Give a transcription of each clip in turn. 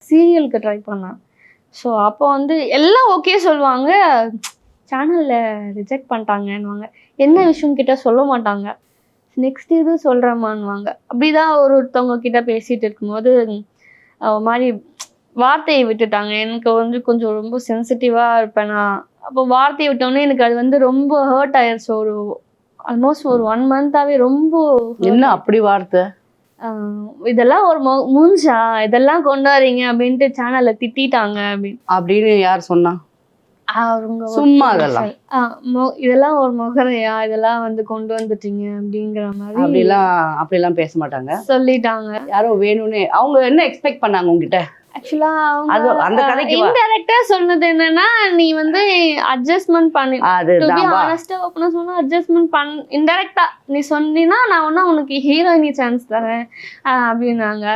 சீரியலுக்கு try பண்ணேன். So அப்போ வந்து எல்லாம் ஓகே சொல்லுவாங்க, சேனலில் ரிஜெக்ட் பண்ணிட்டாங்கன்னுவாங்க. என்ன விஷயம்னு கிட்ட சொல்ல மாட்டாங்க. நெக்ஸ்ட் இது சொல்கிறேம்மான்னுவாங்க. அப்படி தான் ஒருத்தவங்க கிட்ட பேசிகிட்டு இருக்கும்போது மாதிரி வார்த்தையை விட்டுட்டாங்க. எனக்கு வந்து கொஞ்சம் ரொம்ப சென்சிட்டிவாக இருப்பேன் நான். அப்போ வார்த்தையை விட்டோன்னே எனக்கு அது வந்து ரொம்ப ஹர்ட் ஆயிடுச்சு. ஆல்மோஸ்ட் ஒரு 1 மந்த்தாகவே ரொம்ப. என்ன அப்படி வார்த்தை? இதெல்லாம் ஒரு மூஞ்சா, இதெல்லாம் கொண்டு வரீங்க அப்படின்ட்டு சேனல்ல திட்டாங்க அப்படின்னு யார் சொன்னா? அவங்க சும்மா அதெல்லாம் இதெல்லாம் ஒரு முகரையா, இதெல்லாம் வந்து கொண்டு வந்துட்டீங்க அப்படிங்கிற மாதிரி அப்படிலாம் பேச மாட்டாங்க, சொல்லிட்டாங்க. யாரோ வேணும்னே. அவங்க என்ன எக்ஸ்பெக்ட் பண்ணாங்க உங்ககிட்ட? ஆக்சுவலா அந்த கதைக்கு இன்டைரக்டா சொன்னது என்னன்னா, நீ வந்து அட்ஜஸ்ட்மென்ட் பண்ணி, டு பி ஆனஸ்டா ஓபனா சொன்னா அட்ஜஸ்ட்மென்ட் இன்டைரக்டா நீ சொன்னீனா நான் ஒண்ணா உனக்கு ஹீரோயினி சான்ஸ் தரேன் அப்படின்னாங்க.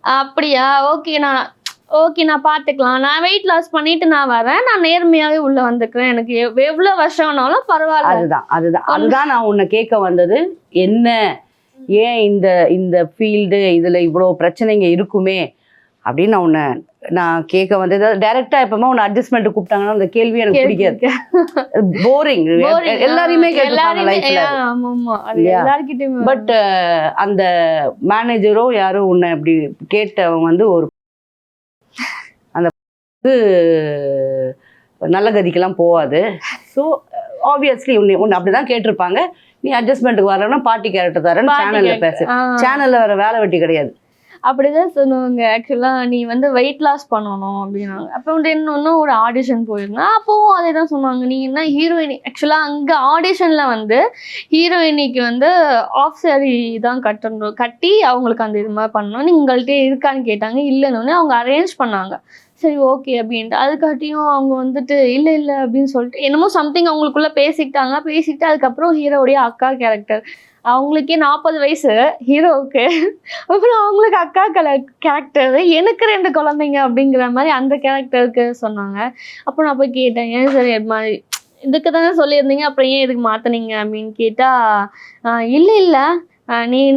அப்படியா, ஓகே நான் பார்த்துக்கலாம், நான் வெயிட் லாஸ் பண்ணிட்டு நான் வரேன், நான் நேர்மையாவே உள்ள வந்துக்கிறேன், எனக்கு எவ்வளவு வருஷம் ஆனாலும் பரவாயில்ல. அதுதான் நான் உன்னை கேட்க வந்தது. என்ன, ஏன் இந்த ஃபீல்டு இதுல இவ்வளவு பிரச்சனைங்க இருக்குமே அப்படின்னு நான் கேட்க வந்தது. டைரக்டா எப்பவுமே உன்னை அட்ஜஸ்ட்மெண்ட் கூப்பிட்டாங்கன்னா அந்த கேள்வி எனக்கு பிடிக்காது. போரிங். எல்லாரையுமே கேட்பாங்க லைஃப்ல. பட் அந்த மேனேஜரோ யாரோ உன்னை அப்படி கேட்டவங்க வந்து ஒரு அந்த நல்ல கதிக்கெல்லாம் போகாது. ஸோ ஆப்வியஸ்லி உன்னை அப்படிதான் கேட்டிருப்பாங்க. நீ அட்ஜஸ்ட்மெண்ட்டுக்கு வரலன்னா பார்ட்டி கேரக்டர் தரேன்னு சேனல்ல பேசு. சேனல்ல வேற வேலை வெட்டி கிடையாது. அப்படிதான் சொல்லுவாங்க. ஆக்சுவலா நீ வந்து வெயிட் லாஸ் பண்ணணும் அப்படின்னாங்க. அப்போ வந்து இன்னும் ஒரு ஆடிஷன் போயிருந்தேன். அப்போவும் அதே தான் சொன்னாங்க, நீ என்ன ஹீரோயினி. ஆக்சுவலா அங்க ஆடிஷன்ல வந்து ஹீரோயினிக்கு வந்து ஆஃப் சாரி தான் கட்டி அவங்களுக்கு அந்த இது மாதிரி பண்ணணும். நீ உங்கள்கிட்ட இருக்கான்னு கேட்டாங்க. இல்லைன்னு அவங்க அரேஞ்ச் பண்ணாங்க. சரி ஓகே அப்படின்ட்டு அதுக்காட்டியும் அவங்க வந்துட்டு இல்லை அப்படின்னு சொல்லிட்டு என்னமோ சம்திங் அவங்களுக்குள்ள பேசிக்கிட்டு அதுக்கப்புறம் ஹீரோடைய அக்கா கேரக்டர், அவங்களுக்கே 40 வயசு ஹீரோவுக்கு, அப்புறம் அவங்களுக்கு அக்கா கேரக்டர், எனக்கு 2 குழந்தைங்க அப்படிங்கிற மாதிரி அந்த கேரக்டருக்கு சொன்னாங்க. அப்போ நான் போய் கேட்டேன், ஏன் சார் இது மாதிரி இதுக்கு தானே சொல்லியிருந்தீங்க, அப்புறம் ஏன் இதுக்கு மாற்றினீங்க அப்படின்னு கேட்டால், இல்லை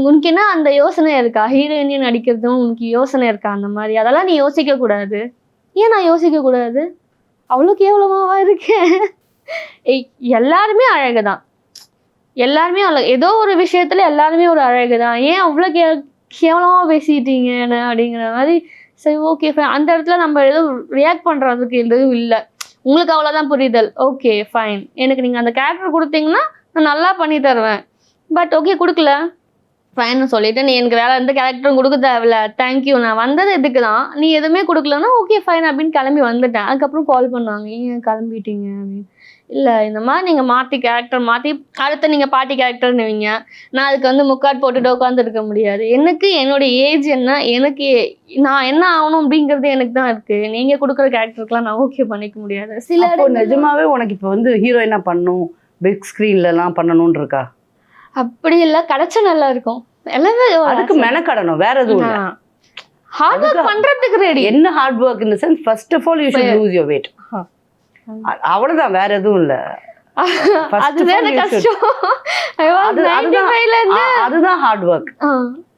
உனக்கு என்ன அந்த யோசனை இருக்கா, ஹீரோயினியும் நடிக்கிறதும் உனக்கு யோசனை இருக்கா அந்த மாதிரி, அதெல்லாம் நீ யோசிக்கக்கூடாது. ஏன் நான் யோசிக்கக்கூடாது, அவ்வளோ கேவலமாவா இருக்கேன்? எல்லாருமே அழகுதான், எல்லாருமே ஏதோ ஒரு விஷயத்துல எல்லாருமே ஒரு அழகுதான், ஏன் அவ்வளோ கேவலமா பேசிட்டீங்க அப்படிங்கிற மாதிரி. சரி ஓகே ஃபைன், அந்த இடத்துல நம்ம எதுவும் ரியாக்ட் பண்றதுக்கு எதுவும் இல்லை, உங்களுக்கு அவ்வளோதான் புரிதல், ஓகே ஃபைன், எனக்கு நீங்கள் அந்த கேரக்டர் கொடுத்தீங்கன்னா நான் நல்லா பண்ணி தருவேன், பட் ஓகே கொடுக்கல ஃபைன்னு சொல்லிட்டு நீ எனக்கு வேற எந்த கேரக்டரும் கொடுக்க தேவையில்ல, தேங்க்யூ, நான் வந்தது இதுக்கு தான், நீ எதுவுமே கொடுக்கலன்னா ஓகே ஃபைன் அப்படின்னு கிளம்பி வந்துட்டேன். அதுக்கப்புறம் கால் பண்ணாங்க, ஏன் கிளம்பிட்டீங்க அப்படின்னு. இல்லை இந்த மாதிரி நீங்கள் கேரக்டர் மாற்றி அடுத்த நீங்கள் பாட்டி கேரக்டர்னுவீங்க, நான் அதுக்கு வந்து முக்காட் போட்டுட்டு உட்காந்துருக்க முடியாது. எனக்கு என்னோடய ஏஜ் என்ன, எனக்கு நான் என்ன ஆகணும் அப்படிங்கிறது எனக்கு தான் இருக்குது, நீங்கள் கொடுக்குற கேரக்டருக்குலாம் நான் ஓகே பண்ணிக்க முடியாது. சில நிஜமாவே உனக்கு இப்போ வந்து ஹீரோயினா பண்ணணும், பிக் ஸ்க்ரீன்லலாம் பண்ணணும்னு இருக்கா? அப்படி இல்லை, கிடைச்சா நல்லா இருக்கும். எல்லாமே அதுக்கு மெனக்கடணும், வேற எதுவும் இல்லை. ஹார்ட் ஒர்க் பண்றதுக்கு ரெடி. என்ன hard work in the sense, first of all you should lose your weight. அவ்வளவுதான், வேற எதுவும் இல்ல. அதுதான் கஷ்டம். அதுதான் ஹார்ட் ஒர்க்.